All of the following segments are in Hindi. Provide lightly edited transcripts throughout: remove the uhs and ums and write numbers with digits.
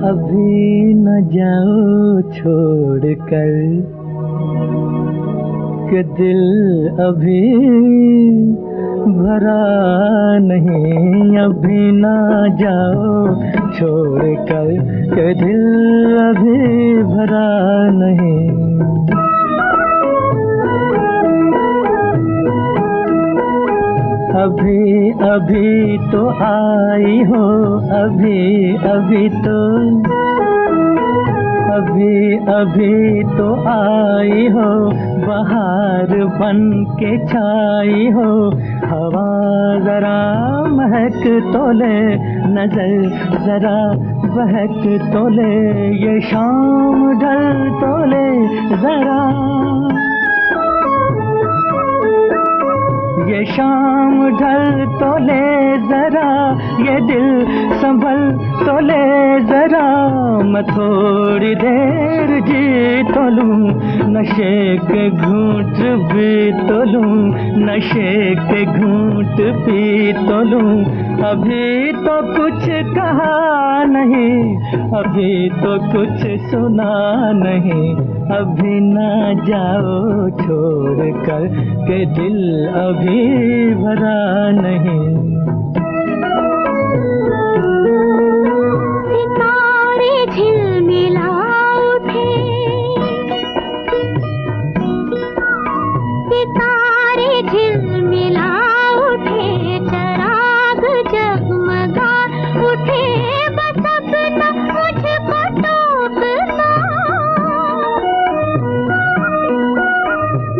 अभी न जाओ छोड़ कर कि दिल अभी भरा नहीं। अभी न जाओ छोड़ कर कि दिल अभी भरा नहीं। अभी अभी तो आई हो, अभी अभी तो, अभी अभी तो आई हो, बहार बन के छाई हो। हवा जरा महक तो ले, नजर जरा बहक तो ले, ये शाम ढल तो ले जरा, ये शाम ढल तो ले जरा, ये दिल संभल तो ले जरा। मैं थोड़ी देर जी तो लूं, नशे के घूंट भी तो लूं, नशे के घूंट पी तो लूं। अभी तो कुछ कहा नहीं, अभी तो कुछ सुना नहीं। अभी ना जाओ छोड़ कर के दिल अभी भरा नहीं। सितारे झिलमिला उठे, सितारे झिलमिला उठे, चराग जगमगा उठे। बस अपना मुझको टोकना,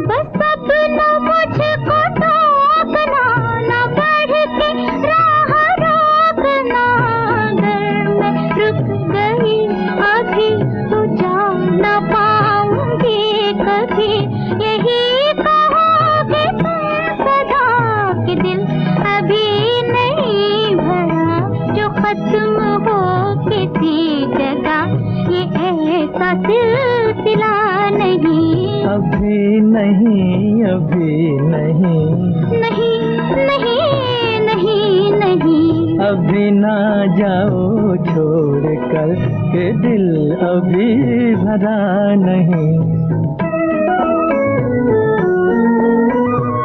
बस अपना मुझको टोकना, न बढ़ के राह रोकना। अगर मैं रुक गई अभी तो जा न पाऊंगी कभी, यही कहोगे तुम सदा कि दिल अभी नहीं भरा। जो खत्म हो किसी जगह, ये ऐसा सिलसिला नहीं। अभी नहीं, अभी नहीं, नहीं नहीं नहीं नहीं। अभी ना जाओ छोड़ कर के दिल अभी भरा नहीं।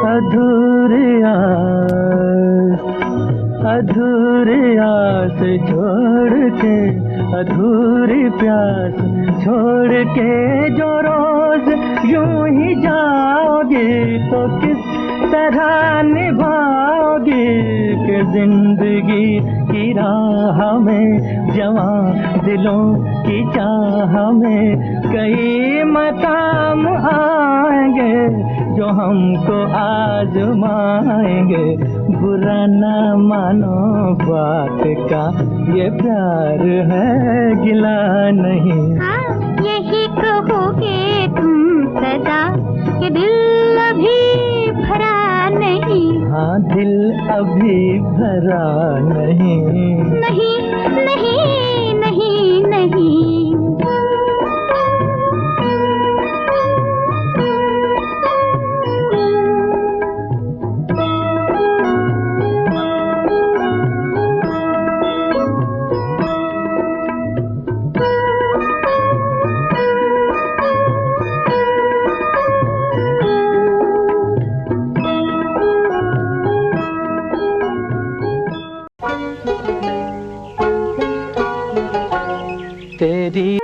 अधूरी आस, अधूरी आस छोड़ के, अधूरी प्यास छोड़ के जो रोज यूं ही जाओगी, तो किस तरह निभाओगी कि जिंदगी की राह में, जवां दिलों की चाह में कई मकाम आएंगे जो हमको आजमाएंगे। बुरा ना मानो बात का, ये प्यार है गिला नहीं। हाँ, यही कहोगे तुम सदा कि दिल अभी भरा नहीं। हाँ, दिल अभी भरा नहीं। नहीं नहीं नहीं नहीं। तेरी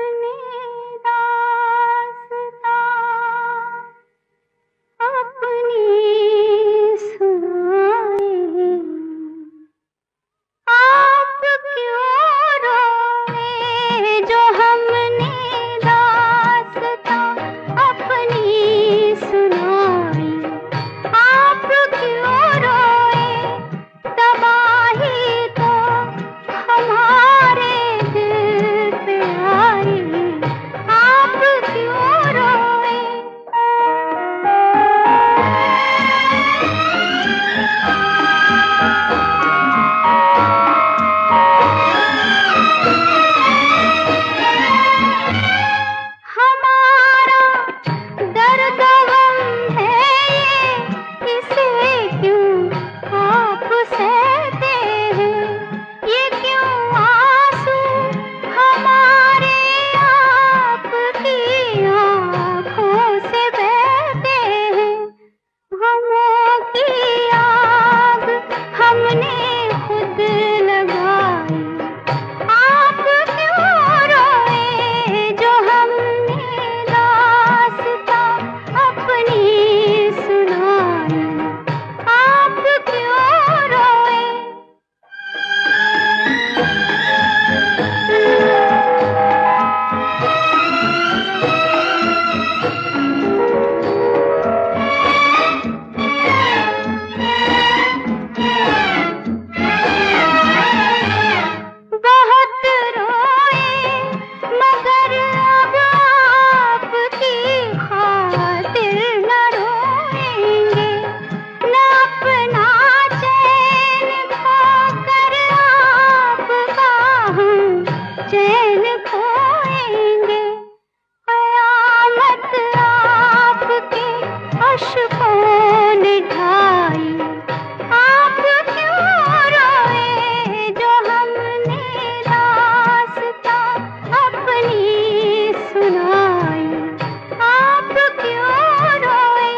हमारे दिल पे आई। खोएंगे, कयामत आपके अश्कों ने ढाई। आप क्यों रोए जो हमने रास्ता अपनी सुनाई, आप क्यों रोए।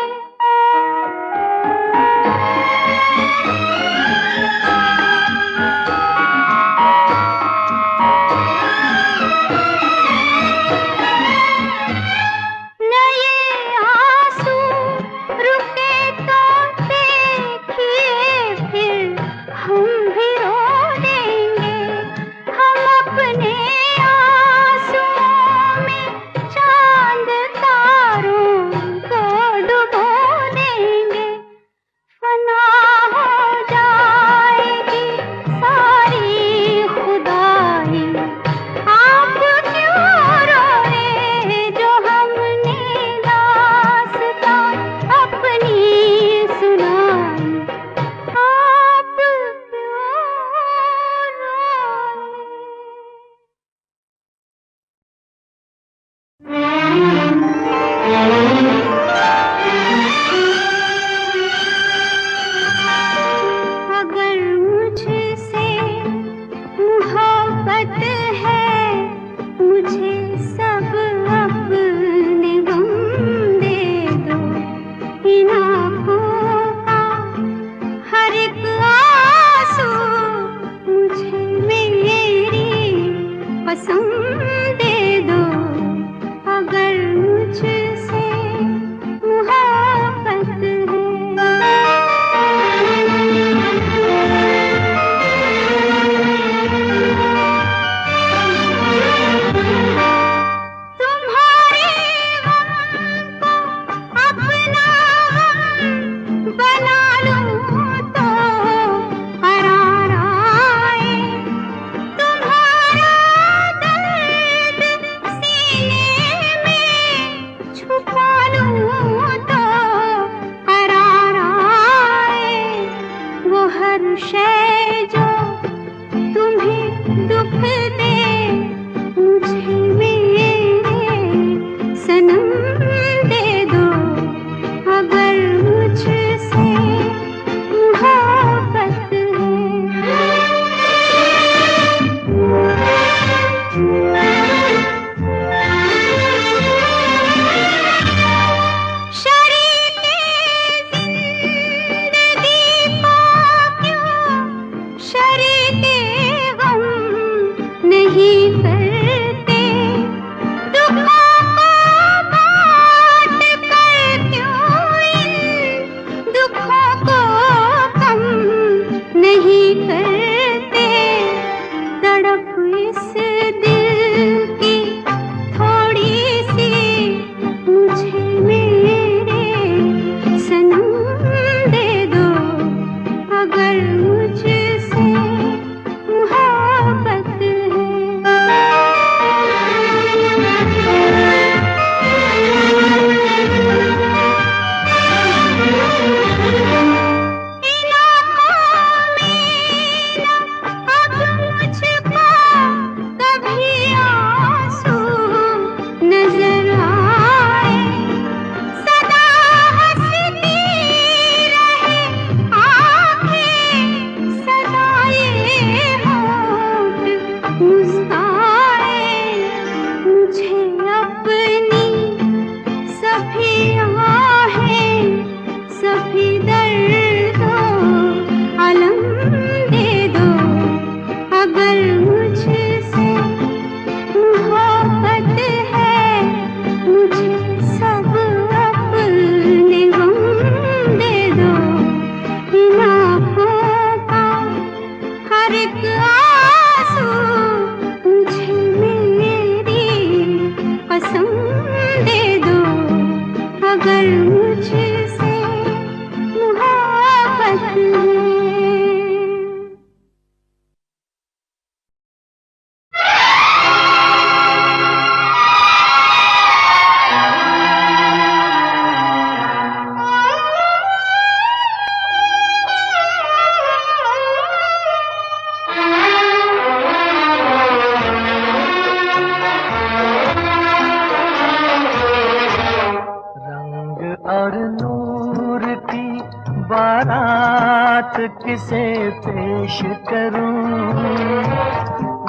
रात किसे पेश करूं,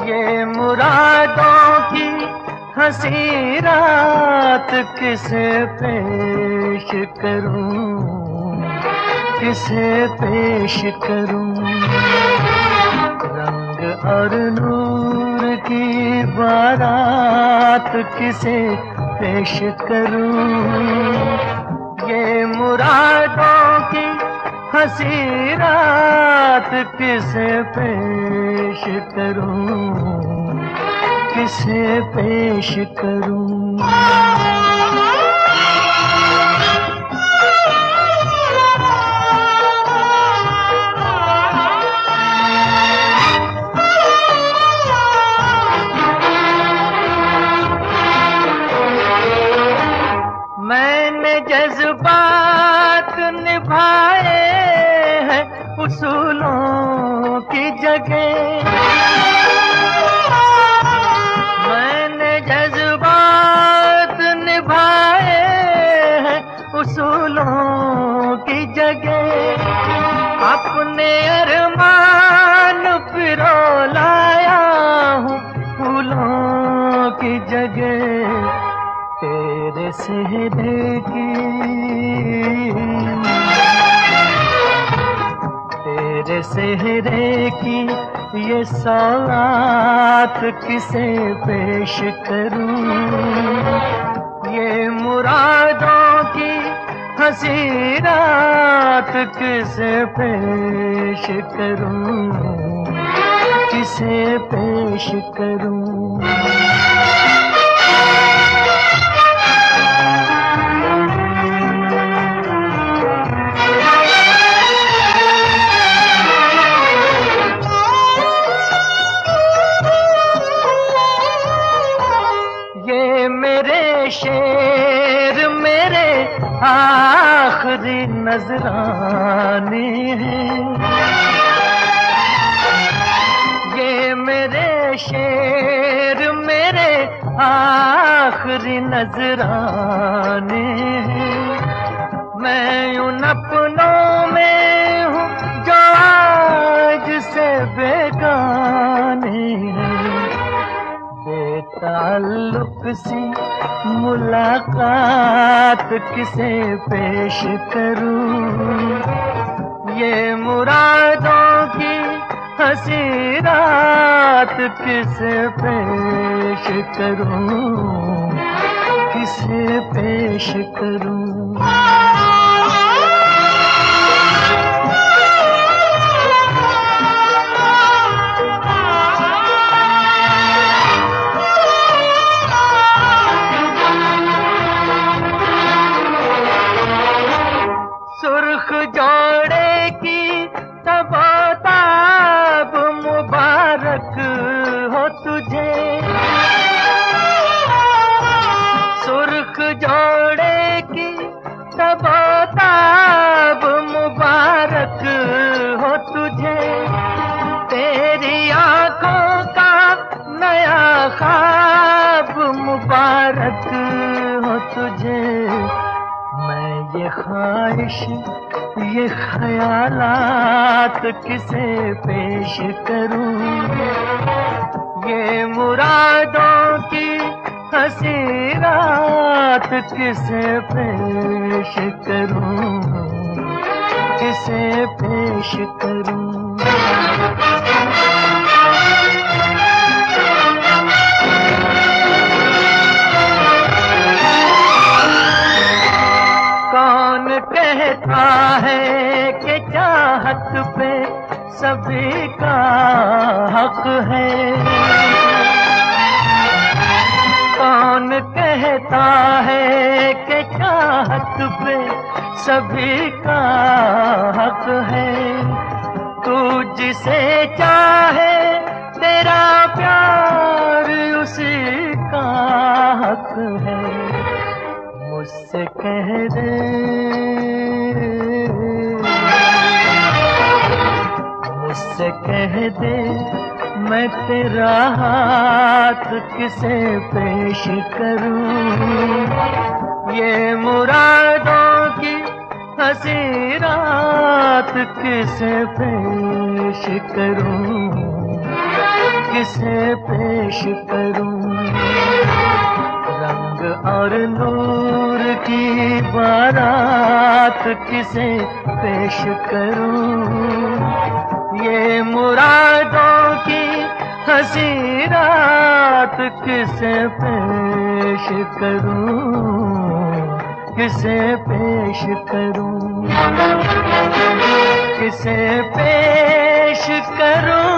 ये मुरादों की हंसी रात किसे पेश करूं, किसे पेश करूं। रंग और नूर की बारात किसे पेश करूं, ये मुरादों की हंसी रात किसे पेश करूं, किसे पेश करूं। मैंने जज्बात निभाए हैं उसूलों की जगह, मैंने जज्बात निभाए हैं उसूलों की जगह। अपने अरमान पिरो लाया हूँ फूलों की जगह। तेरे सेहरे की, तेरे सेहरे की ये सौगात किसे पेश करूं, ये मुरादों की हंसी रात किसे पेश करूं, किसे पेश करूं। मेरे शेर मेरे आखिरी नजराने हैं, ये मेरे शेर मेरे आखिरी नजराने हैं। मैं उन अपनों में हूँ जो आज से बेगाने हैं। बेताल्लुक सी मुलाकात किसे पेश करूं, ये मुरादों की हंसी रात किसे पेश करूं, किसे पेश करूं। सुर्ख जोड़े की तबताब मुबारक हो तुझे, सुर्ख जोड़े की तबताब मुबारक हो तुझे। तेरी आंखों का नया ख्वाब मुबारक हो तुझे। मैं ये ख्वाहिश ये ख्यालात किसे पेश करूं, ये मुरादों की हंसी रात किसे पेश करूं, किसे पेश करूं। कौन कहता है कि चाहत पे सभी का हक है, कौन कहता है कि चाहत पे सभी का हक है। तू जिसे चाहे तेरा प्यार उसी का हक है। मुझसे कह दे, मुझसे कह दे मैं तेरा हाथ किसे पेश करूं, ये मुरादों की हंसी रात किसे पेश करूं, किसे पेश करूं। रंग और नूर की बारात किसे पेश करूं। ये मुरादों की हंसी रात किसे पेश करूं, किसे पेश करूं, किसे पेश करूं।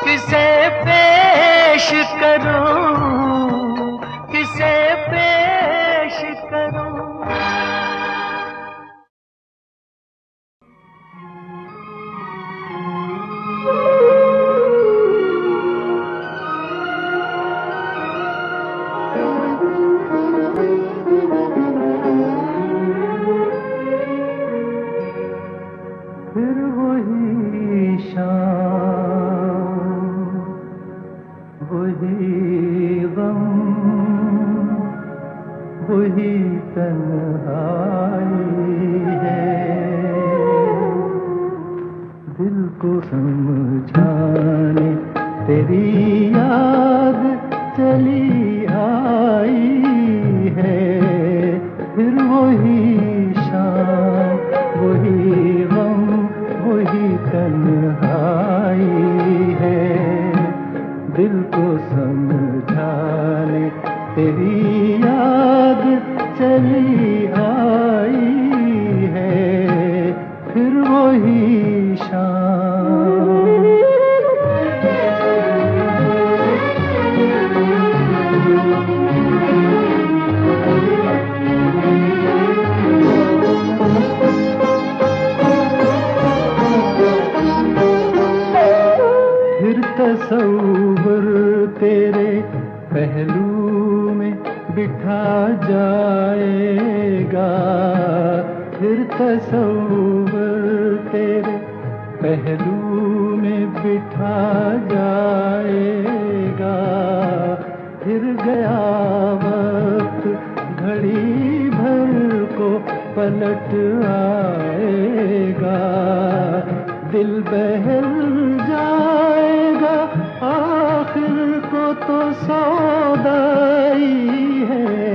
किसे पेश करूं, किसे पेश करूं। फिर वही शाम, वही गम, वही तन्हाई है। दिल को समझाने तेरी याद चली आई है। फिर वही शाम, वही गम, वही तन्हाई है। दिल को समझाने तेरी याद चली आई है। फिर वही शाम। तसव्वुर तेरे पहलू में बिठा जाएगा। फिर तसव्वुर तेरे पहलू में बिठा जाएगा। फिर गया वक्त घड़ी भर को पलट आएगा। दिल बहल जाएगा, आखिर को तो सौदाई है।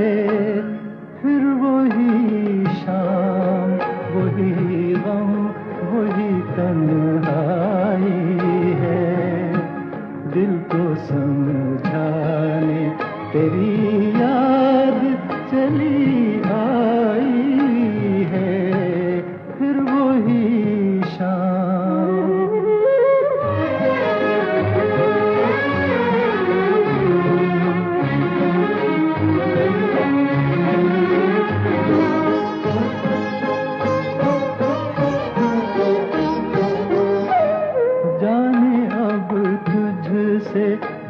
फिर वही शाम, वही गम, वही तन्हाई है। दिल को समझाने तेरी याद चली आई है। फिर वही शाम।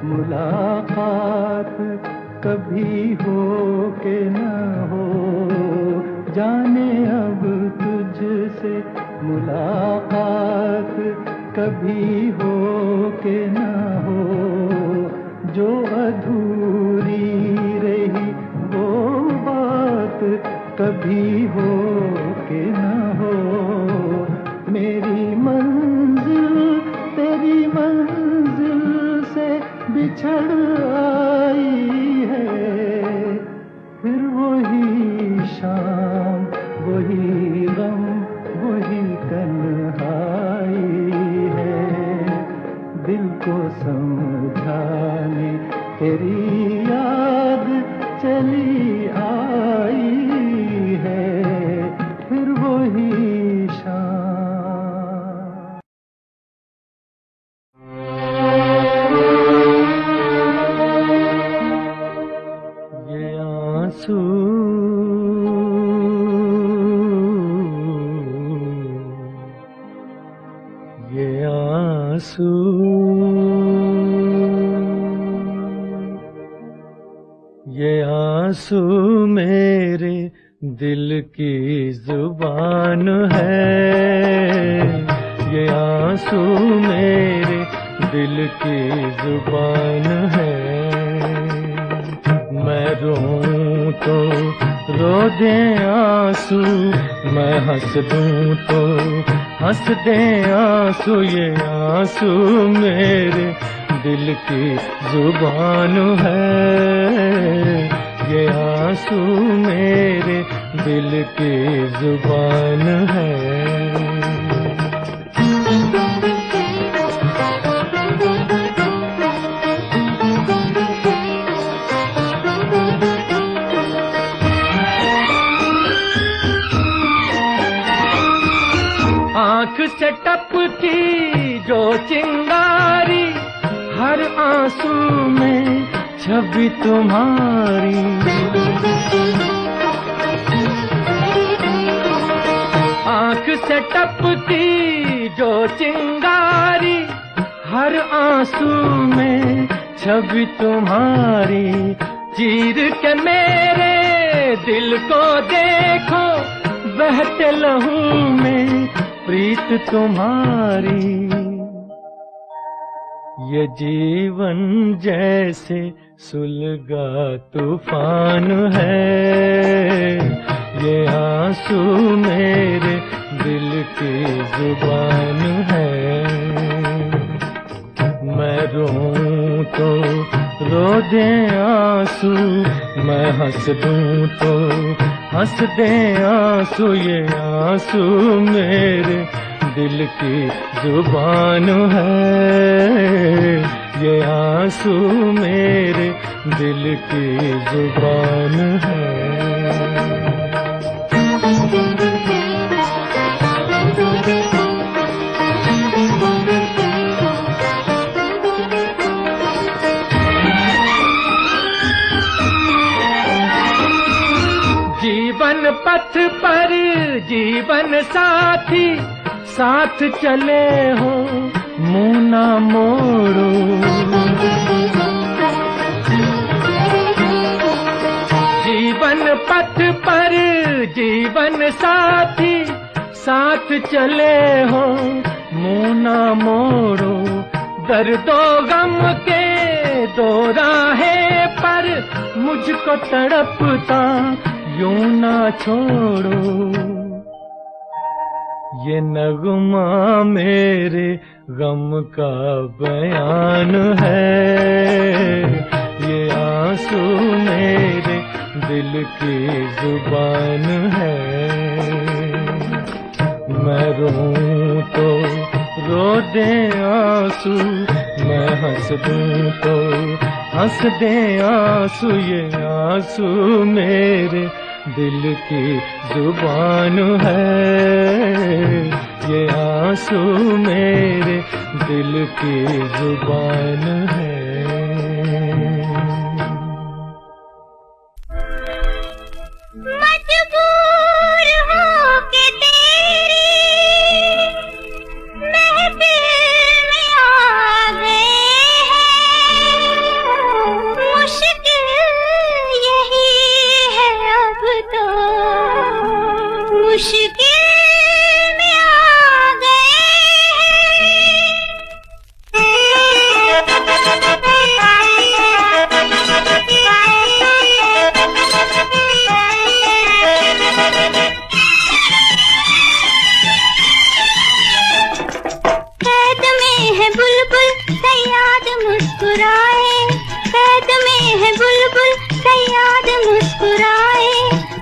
मुलाकात कभी हो के न हो, जाने अब तुझसे मुलाकात कभी हो के न हो। जो अधूरी रही वो बात कभी हो के न हो। मेरी मंजिल तेरी मंजिल से बिछड़ आई है। फिर वही शाम, वही गम, वही तन्हाई है। दिल को समझाने तेरी याद चली आई है। फिर वही शाम। ये आंसू, ये आंसू मेरे दिल की जुबान है। ये आंसू मेरे दिल की जुबान है। मैं मैं रोऊं तो रो दे आंसू, मैं हंस दूं तो हंस दे आंसू। ये आंसू मेरे दिल की जुबान है, ये आंसू मेरे दिल की जुबान है। आँख से टपकी जो चिंगारी, हर आंसू में छवि तुम्हारी। आँख से टपकी जो चिंगारी, हर आंसू में छवि तुम्हारी। चीर के मेरे दिल को देखो, बहते लहू में प्रीत तुम्हारी। ये जीवन जैसे सुलगा तूफान है, ये आंसू मेरे दिल की जुबान है। मैं रोऊं तो रो दे आंसू, मैं हंस दूं तो हंस दे आंसू। ये आंसू मेरे दिल की जुबान है, ये आंसू मेरे दिल की जुबान है। जीवन पथ पर जीवन साथी, साथ चले हो मुँह ना मोड़ो। जीवन पथ पर जीवन साथी, साथ चले हो मुँह ना मोड़ो। दर्दो गम के दो राहें पर मुझको तड़पता यूं ना छोड़ो। ये नगमा मेरे गम का बयान है, ये आंसू मेरे दिल की जुबान है। मैं रोऊं तो रो दे आंसू, मैं हंस दूं तो हंस दे आंसू। ये आंसू मेरे दिल की जुबान है, ये आंसू मेरे दिल की जुबान है। मजबूर हो के तेरी महफिल में आ गए हैं, मुश्किल यही है अब तो, मुश्किल में आ गए कैद में है बुलबुल सयाद मुस्कुराए, कैद में है बुलबुल सयाद मुस्कुराए।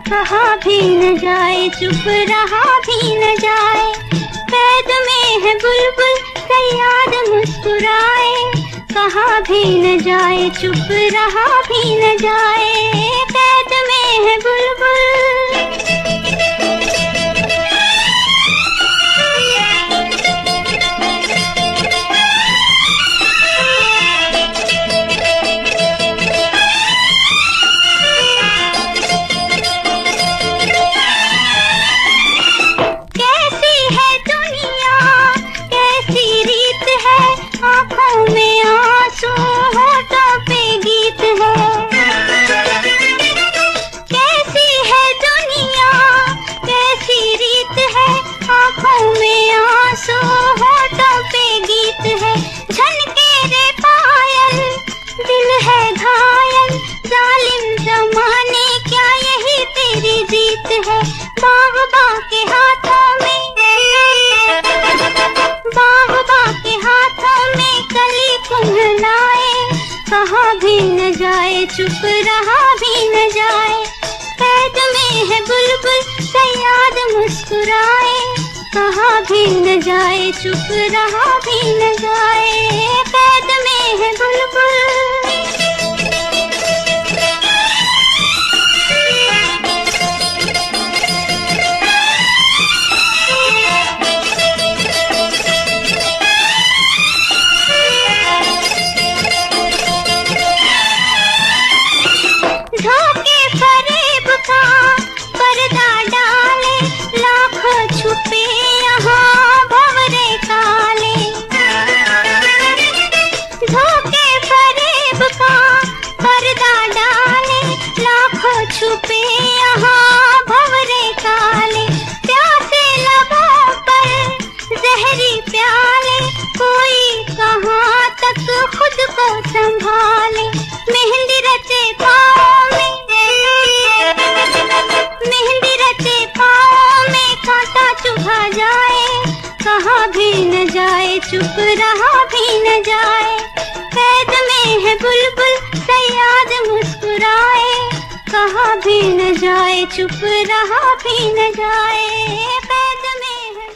कहा भी न जाए चुप रहा भी न जाए, कैद में है बुलबुल सयाद मुस्कुराए। कहा भी न जाए चुप रहा भी न जाए, कैद में है बुलबुल। आँखों में आंसू होठों पे गीत है, कैसी है चुप रहा भी न जाए। कैद में है बुलबुल सयाद मुस्कुराए, कहा भी न जाए चुप रहा भी न जाए। कैद में है बुलबुल। छुपे यहाँ भंवरे काले, प्यासे लबों पर जहरी प्याले, कोई कहाँ तक खुद को संभाले। मेहंदी रचे पाँव में, मेहंदी रचे पाँव में कांटा चुभा जाए, कहाँ भी न जाए चुप रहा भी न जाए। कैद में है बुलबुल सयाद मुस्कुराए, कहा भी न जाए चुप रहा भी न जाए। कैद में है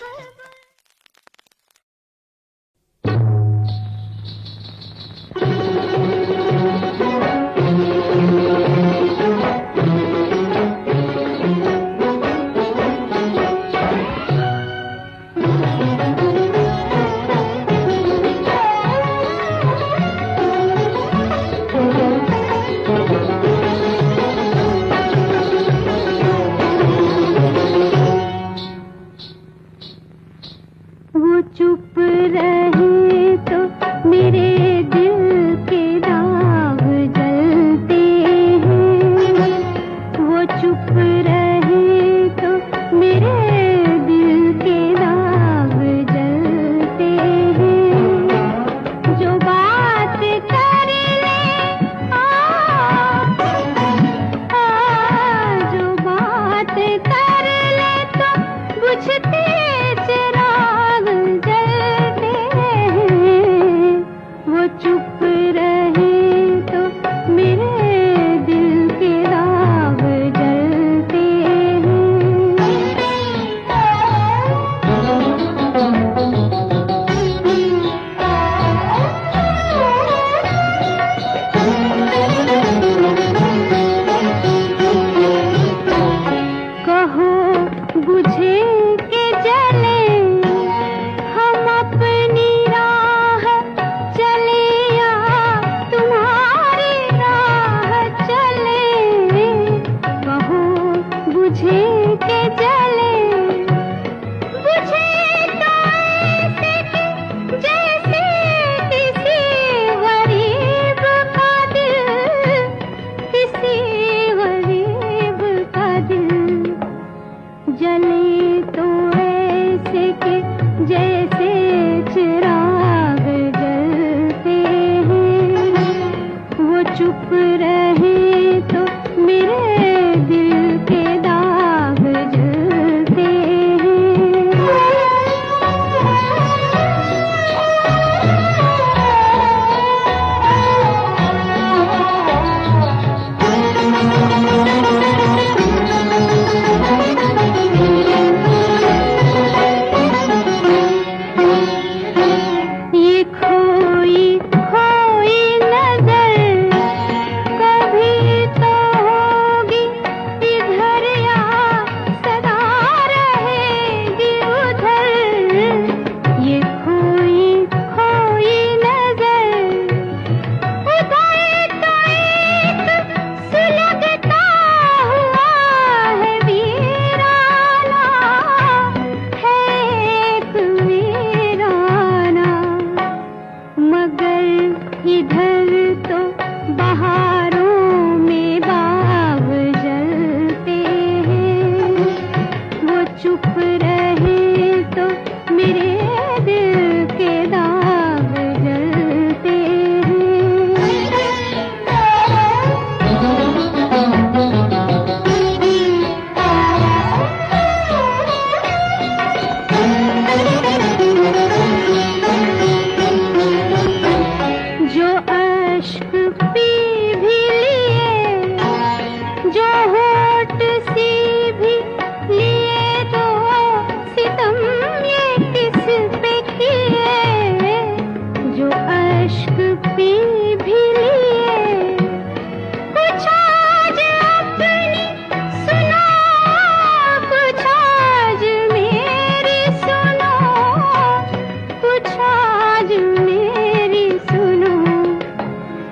चुप रहे तो मेरे दिल के दाग जलते हैं, वो चुप रहे तो मेरे दिल के दाग जलते हैं। जो बात कर ले जो बात कर ले तो बुझते चुप रहे तो मेरे दिल के दाग जलते हैं। कहो बुझे के जले हम अपनी जले तो ऐसे कि जैसे चिराग जलते हैं। वो चुप रहे तो मेरे दिल के दाग जलते इधर